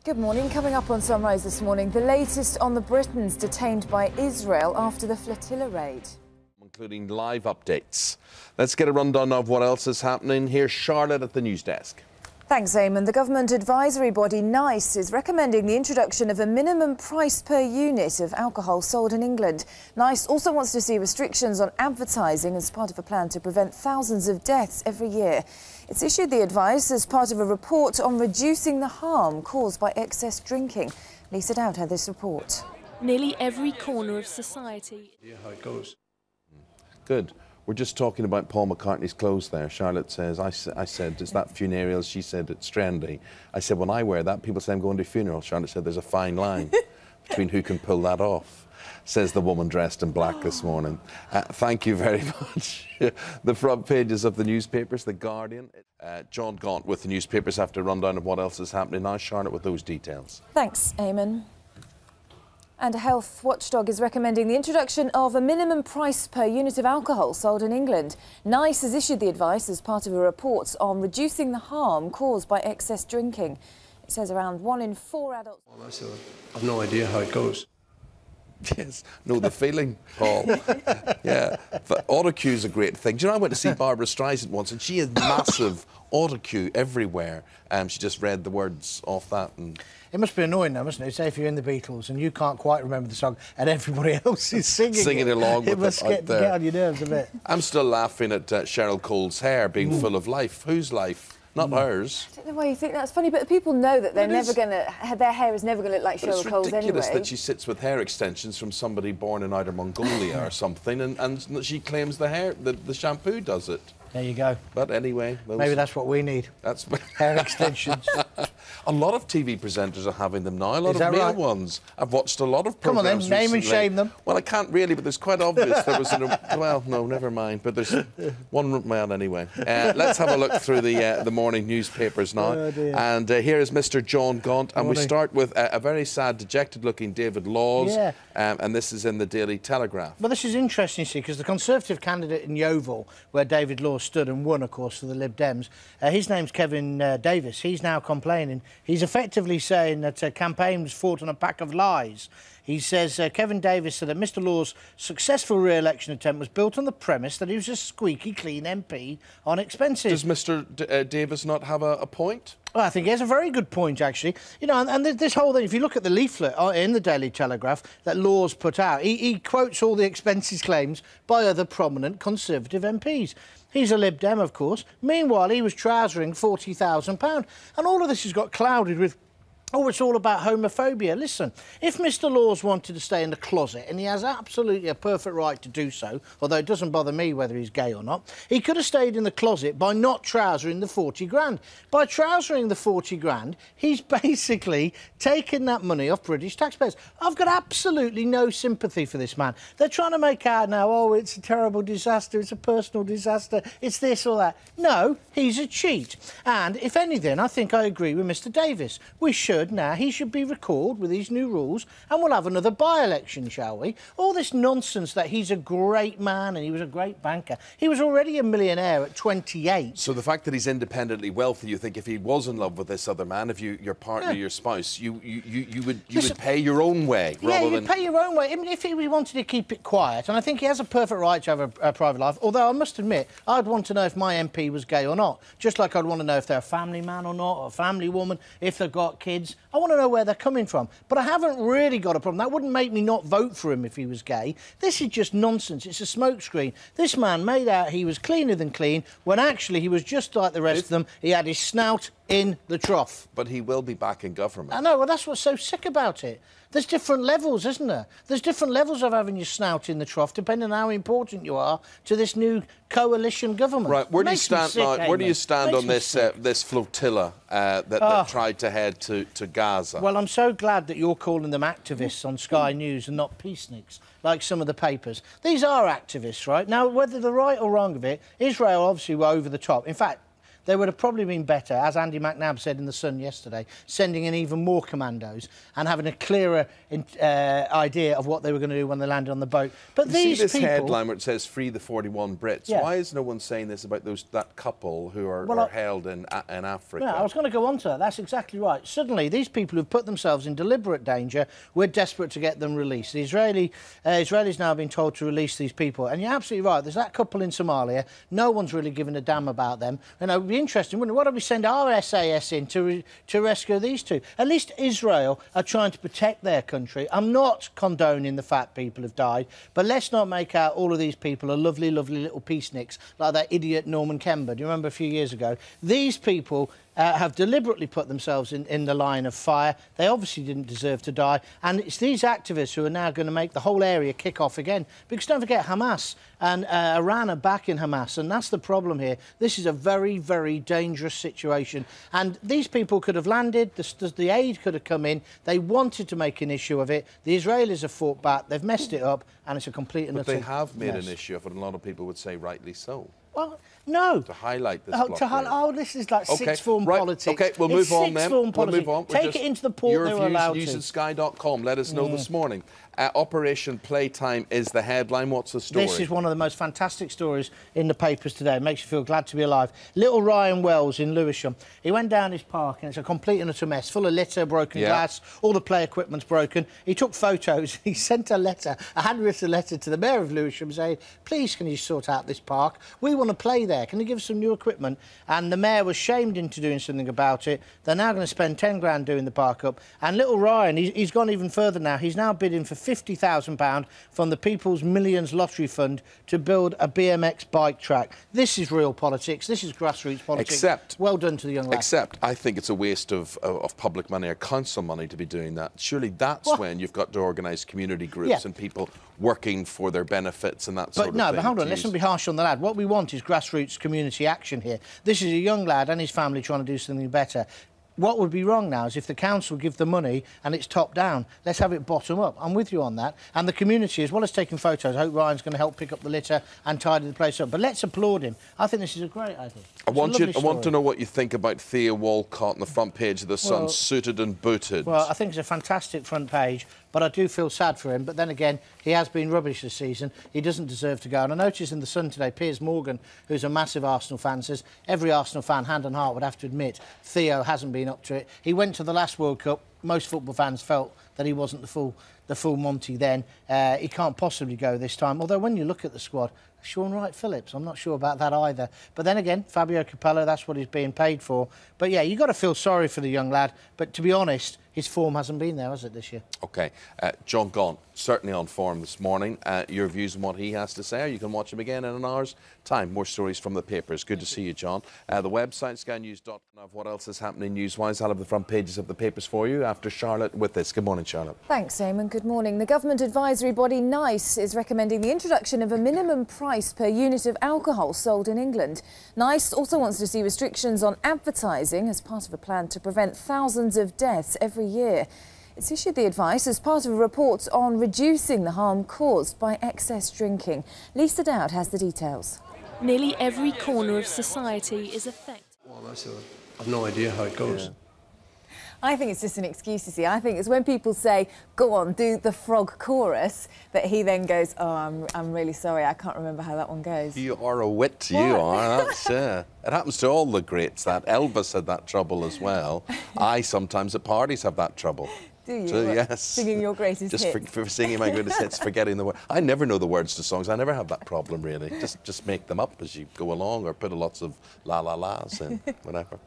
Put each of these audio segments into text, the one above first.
Good morning. Coming up on Sunrise this morning, the latest on the Britons detained by Israel after the flotilla raid. Including live updates. Let's get a rundown of what else is happening. Here's Charlotte at the news desk. Thanks, Eamon. The government advisory body NICE is recommending the introduction of a minimum price per unit of alcohol sold in England. NICE also wants to see restrictions on advertising as part of a plan to prevent thousands of deaths every year. It's issued the advice as part of a report on reducing the harm caused by excess drinking. Lisa Dowd had this report. Nearly every corner of society. Yeah, how it goes. Good. We're just talking about Paul McCartney's clothes there. Charlotte says, I said, is that funereal? She said, it's trendy. I said, when I wear that, people say I'm going to a funeral. Charlotte said, there's a fine line between who can pull that off, says the woman dressed in black this morning. Thank you very much. The front pages of the newspapers, The Guardian. John Gaunt with the newspapers after a rundown of what else is happening now. Charlotte with those details. Thanks, Eamon. And a health watchdog is recommending the introduction of a minimum price per unit of alcohol sold in England. NICE has issued the advice as part of a report on reducing the harm caused by excess drinking. It says around 1 in 4 adults... Well, I've no idea how it goes. Yes, know the feeling, Paul. Yeah, but autocue is a great thing. Do you know, I went to see Barbara Streisand once, and she had massive autocue everywhere. She just read the words off that. And it must be annoying now, mustn't it? Say if you're in the Beatles and you can't quite remember the song and everybody else is singing along with it must get on your nerves a bit. I'm still laughing at Cheryl Cole's hair being full of life. Whose life? Not hers. I don't know why you think that's funny, but people know that they're never going to... Their hair is never going to look like Cheryl Cole's anyway. It's ridiculous that she sits with hair extensions from somebody born in Outer Mongolia or something, and she claims the hair, the shampoo does it. There you go. But anyway... Maybe that's what we need. That's hair extensions. A lot of TV presenters are having them now, a lot of male ones. I've watched a lot of programmes. Come on then, name and shame them. Well, I can't really, but there's quite obvious. There was well, no, never mind. But there's one, well, anyway. Let's have a look through the morning newspapers now. Oh, dear. And here is Mr. John Gaunt. And we start with a very sad, dejected-looking David Laws. Yeah. And this is in the Daily Telegraph. Well, this is interesting, you see, because the Conservative candidate in Yeovil, where David Laws stood and won, of course, for the Lib Dems, his name's Kevin Davis. He's now complaining. He's effectively saying that campaign was fought on a pack of lies. He says, Kevin Davis said that Mr Law's successful re-election attempt was built on the premise that he was a squeaky clean MP on expenses. Does Mr Davis not have a point? Well, I think he has a very good point, actually. You know, and this whole thing, if you look at the leaflet in the Daily Telegraph that Laws put out, he quotes all the expenses claims by other prominent Conservative MPs. He's a Lib Dem, of course. Meanwhile, he was trousering £40,000. And all of this has got clouded with, oh, it's all about homophobia. Listen, if Mr Laws wanted to stay in the closet, and he has absolutely a perfect right to do so, although it doesn't bother me whether he's gay or not, he could have stayed in the closet by not trousering the 40 grand. By trousering the 40 grand, he's basically taken that money off British taxpayers. I've got absolutely no sympathy for this man. They're trying to make out now, oh, it's a terrible disaster, it's a personal disaster, it's this or that. No, he's a cheat. And if anything, I think I agree with Mr Davis. We should now, he should be recalled with these new rules and we'll have another by-election, shall we? All this nonsense that he's a great man and he was a great banker. He was already a millionaire at 28. So the fact that he's independently wealthy, you think if he was in love with this other man, if your partner, your spouse, you would pay your own way rather than... pay your own way. I mean, if he wanted to keep it quiet, and I think he has a perfect right to have a private life, although I must admit, I'd want to know if my MP was gay or not, just like I'd want to know if they're a family man or not, or a family woman, if they've got kids. I want to know where they're coming from. But I haven't really got a problem. That wouldn't make me not vote for him if he was gay. This is just nonsense. It's a smokescreen. This man made out he was cleaner than clean, when actually he was just like the rest of them. He had his snout in the trough. But he will be back in government. I know, well, that's what's so sick about it. There's different levels, isn't there? There's different levels of having your snout in the trough, depending on how important you are to this new coalition government. Right, where do you stand now? Where do you stand on this this flotilla that tried to head to Gaza? Well, I'm so glad that you're calling them activists on Sky News and not peaceniks, like some of the papers. These are activists, right? Now, whether they're right or wrong of it, Israel obviously were over the top. In fact, they would have probably been better, as Andy McNabb said in The Sun yesterday, sending in even more commandos and having a clearer idea of what they were going to do when they landed on the boat. But these see this people... headline where it says "Free the 41 Brits." Yeah. Why is no one saying this about that couple who are held in Africa? Yeah, I was going to go on to that. That's exactly right. Suddenly, these people who've put themselves in deliberate danger, we're desperate to get them released. The Israelis now been told to release these people. And you're absolutely right. There's that couple in Somalia. No one's really given a damn about them. And it would be interesting, wouldn't it? Why don't we send our SAS in to rescue these two? At least Israel are trying to protect their country. I'm not condoning the fact people have died, but let's not make out all of these people are lovely, lovely little peaceniks like that idiot Norman Kember. Do you remember a few years ago? These people have deliberately put themselves in the line of fire. They obviously didn't deserve to die. And it's these activists who are now going to make the whole area kick off again. Because don't forget, Hamas and Iran are backing Hamas. And that's the problem here. This is a very, very dangerous situation. And these people could have landed. The aid could have come in. They wanted to make an issue of it. The Israelis have fought back. They've messed it up. And it's a complete and utter But they have made mess. an issue of it, and a lot of people would say rightly so. Well, no. To highlight this this is like sixth form right. politics. OK, we'll move on then. We'll move on. Take it into the port they were allowed to. Your views, news@sky.com. Let us know this morning. Operation Playtime is the headline. What's the story? This is one of the most fantastic stories in the papers today. It makes you feel glad to be alive. Little Ryan Wells in Lewisham. He went down his park and it's a complete and utter mess, full of litter, broken glass, all the play equipment's broken. He took photos. He sent a letter, a handwritten letter to the Mayor of Lewisham saying, please, can you sort out this park? We want to play there. Can you give us some new equipment? And the Mayor was shamed into doing something about it. They're now going to spend 10 grand doing the park up. And little Ryan, he's gone even further now. He's now bidding for £50,000 from the People's Millions Lottery Fund to build a BMX bike track. This is real politics. This is grassroots politics. Except, well done to the young lad. Except, I think it's a waste of public money or council money to be doing that. Surely that's when you've got to organise community groups and people working for their benefits and that sort of thing. But hold on, let's not be harsh on the lad. What we want is grassroots community action here. This is a young lad and his family trying to do something better. What would be wrong now is if the council give the money and it's top down. Let's have it bottom up. I'm with you on that. And the community, as well as taking photos, I hope Ryan's going to help pick up the litter and tidy the place up. But let's applaud him. I think this is a great idea. I want to know what you think about Thea Walcott on the front page of The Sun, suited and booted. Well, I think it's a fantastic front page, but I do feel sad for him. But then again, he has been rubbish this season. He doesn't deserve to go. And I noticed in The Sun today, Piers Morgan, who's a massive Arsenal fan, says every Arsenal fan, hand on heart, would have to admit Theo hasn't been up to it. He went to the last World Cup. Most football fans felt that he wasn't the full Monty then. He can't possibly go this time. Although when you look at the squad, Sean Wright-Phillips, I'm not sure about that either. But then again, Fabio Capello, that's what he's being paid for. But yeah, you've got to feel sorry for the young lad. But to be honest, his form hasn't been there, has it, this year? OK. John Gaunt, certainly on form this morning. Your views on what he has to say, or you can watch him again in an hour's time. More stories from the papers. Good to see you, John. The website, skynews.com, what else is happening news-wise. I'll have the front pages of the papers for you after Charlotte with this. Good morning, Charlotte. Thanks, Eamon. Good morning. The government advisory body NICE is recommending the introduction of a minimum price per unit of alcohol sold in England. NICE also wants to see restrictions on advertising as part of a plan to prevent thousands of deaths every year. It's issued the advice as part of a report on reducing the harm caused by excess drinking. Lisa Dowd has the details. Nearly every corner of society is affected. Well, I've no idea how it goes. Yeah. I think it's just an excuse, you see. I think it's when people say, go on, do the frog chorus, that he then goes, oh, I'm really sorry, I can't remember how that one goes. You are a wit, you are. That's, it happens to all the greats, that. Elvis had that trouble as well. I sometimes at parties have that trouble. Do you? So, yes. Singing your greatest hits. Just for singing my greatest hits, forgetting the words. I never know the words to songs. I never have that problem, really. Just make them up as you go along or put lots of la-la-las in, whatever.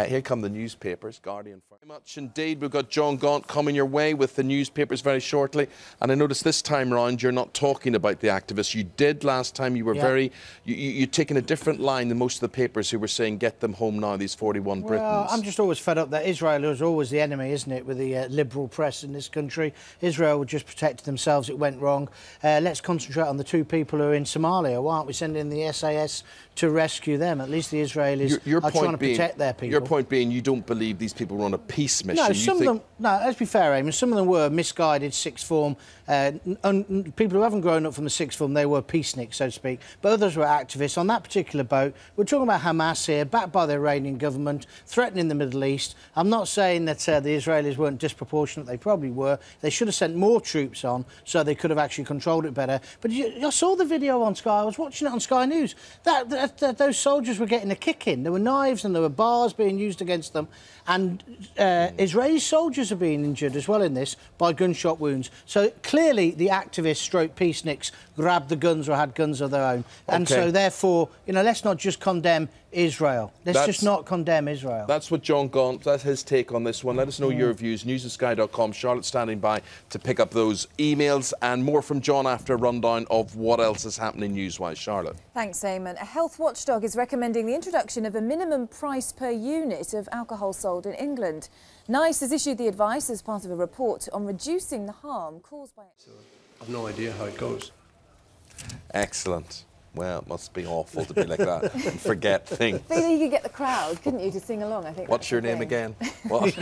Here come the newspapers, Guardian. Very much indeed. We've got John Gaunt coming your way with the newspapers very shortly. And I notice this time round you're not talking about the activists. You did last time. You were you'd taken a different line than most of the papers who were saying, get them home now, these 41 Britons. I'm just always fed up that Israel is always the enemy, isn't it, with the liberal liberal press in this country. Israel would just protect themselves. It went wrong. Let's concentrate on the 2 people who are in Somalia. Why aren't we sending the SAS to rescue them? At least the Israelis are trying to protect their people. Your point being, you don't believe these people were on a peace mission. No, some of them. No, let's be fair, Eamon. Some of them were misguided sixth form. People who haven't grown up from the sixth form, they were peaceniks, so to speak. But others were activists. On that particular boat, we're talking about Hamas here, backed by the Iranian government, threatening the Middle East. I'm not saying that the Israelis weren't disproportionate. They probably were. They should have sent more troops on so they could have actually controlled it better. But I saw the video on Sky. I was watching it on Sky News. Those soldiers were getting a kick in. There were knives and there were bars being used against them. And Israeli soldiers are being injured as well in this by gunshot wounds. So clearly the activists stroke peaceniks grabbed the guns or had guns of their own. And so therefore, you know, let's not just condemn Israel. Let's just not condemn Israel. That's what John Gaunt, that's his take on this one. Let us know your views. Newsofsky.com. Charlotte standing by to pick up those emails, and more from John after a rundown of what else is happening news-wise. Charlotte. Thanks, Eamon. A health watchdog is recommending the introduction of a minimum price per unit of alcohol sold in England. NICE has issued the advice as part of a report on reducing the harm caused by it. So I've no idea how it goes. Excellent. Well, it must be awful to be like that and forget things. Maybe you could get the crowd, couldn't you, to sing along, I think. What's your name again? What?